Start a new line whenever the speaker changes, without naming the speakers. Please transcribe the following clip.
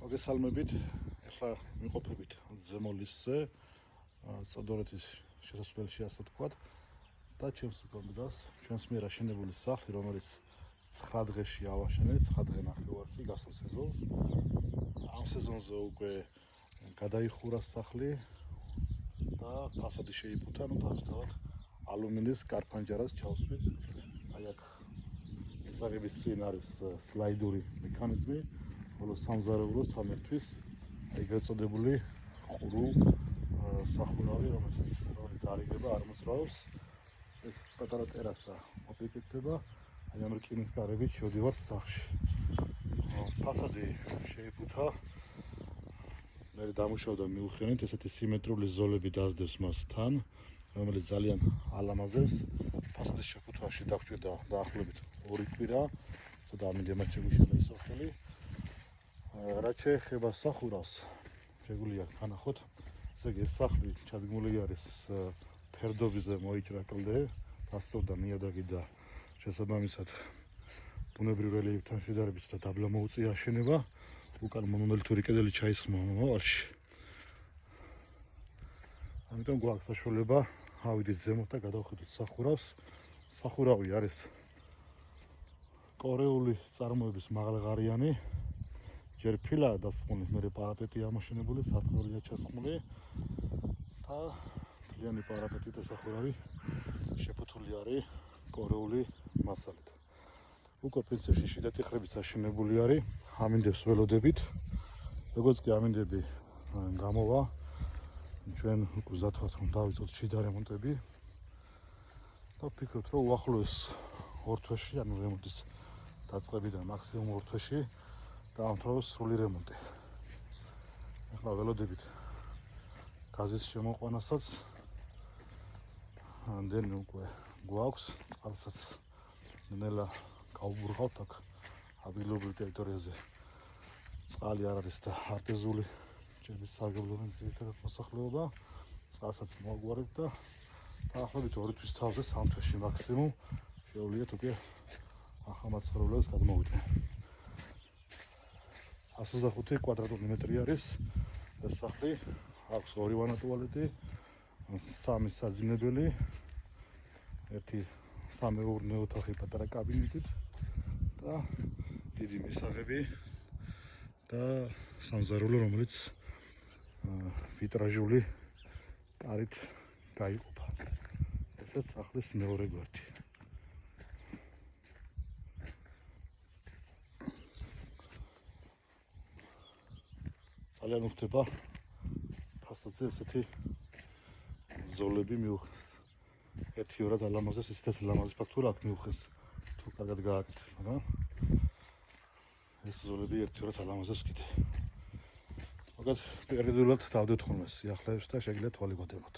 მოგესალმებით. Ახლა მიყოფებით ზემოლისზე, წოდორეთის შესასვლელში ასე ვთქვათ და ჩემს უკონდას ჩვენს მიერ აშენებული სახლი, რომელიც 9 დღეში ავაშენეთ, 9 დღე ნახევარში გასულ სეზონს. ამ სეზონზე უკვე გადაიხურა სახლი და ფასადი შეიფუთა, თავისთავად ალუმინის კარფანჯარას ჩავსვით. აი აქ მისაღების წინ არის სლაიდური მექანიზმი, ხოლო სამზარეულოს თამერთვის ეგრეთ წოდებული ყრუ სახურავი, რომელიც არიგება არ მოძრაობს. ეს პატარა ტერასა მოპირკეთდება, აი ამ რკინის კარებით შევდივართ სახლში. ფასადი შეიფუთა, მე დამუშავდა მიუხენეთ, ესეთი სიმეტრული ზოლები დაასდევს მასთან, რომელიც ძალიან ალამაზებს. ფასადის შეფუთვაში დაგვჭირდა დაახლოებით 2 კვირა, ცოტა ამიტომაც შეგვიშალა ეს სახელი. რაც შეეხება სახურავს, შეგვიძლია განახოთ, ესე იგი ეს სახლი ჩადგმული არის ფერდობზე მოიჭრა კლდე, დასწორდა ნიადაგი და შესაბამისად ბუნებრივ რელიეფთან შედარებით და დაბლა მოუწია აშენება, უკან მონოლითური კედელი ჩაისხმა მომავალში. ამიტომ გვაქვს საშუალება ავიდეთ ზემოთ და გადავხედოთ სახურავს. სახურავი არის კორეული წარმოების მაღალღარიანი, ჯერ ფილაა დასხმული, მერე პარაპეტია ამოშენებული, სათღორია ჩასხმული და მთლიანი პარაპეტი და სახურავი შეფუთული არის კორეული მასალით. უკვე პრინციპში შიდა ტიხრებით აშენებული არის, ამინდებს ველოდებით. როგორც კი ამინდები გამოვა, ჩვენ უზად ვართ რომ დავიწყოთ შიდა რემონტები და ვფიქრობთ რომ უახლოეს 2 თვეში, ანუ რემონტის დაწყებიდან მაქსიმუმ 2 თვეში დაამთავროს სრული რემონტი. ახლა ველოდებით გაზის შემოყვანასაც ამდენი უკვე გვაქვს, წყალსაც ნელა გავბურღავთ აქ ადგილობრივ ტერიტორიაზე. წყალი არ არის და არტეზული ჭების სარგებლობენ ძირითადად მოსახლეობა, წყალსაც მოაგვარებთ და დაახლოებით 2 თვის თავზე 3 თვეში მაქსიმუმ შეუძლიათ უკვე ახალ მაცხოვრებლებს გადმოვიდნენ. 125 კვადრატული მეტრი არის ეს სახლი, აქვს 2 ვანა ტუალეტი, 3 საძინებელი, 1 სამეურნეო ოთახი პატარა კაბინეტით და დიდი მისაღები და სამზარეულო, რომელიც ვიტრაჟული კარით გაიყოფა. ესეც სახლის მეორე გვერდი. ძალიან უხდება ფასადზე ესეთი ზოლები მიუხდეს. ერთი-ორად ალამაზებს, ისედაც ლამაზი ფაქტურა აქ მიუხდეს, თუ კარგად გააკეთეთ, მაგრამ ეს ზოლები ერთი-ორად ალამაზებს კიდე. მაგათ პერიოდულად დავდეთ ხოლმე სიახლეებს და შეგიძლიათ თვალი გვადევნოთ.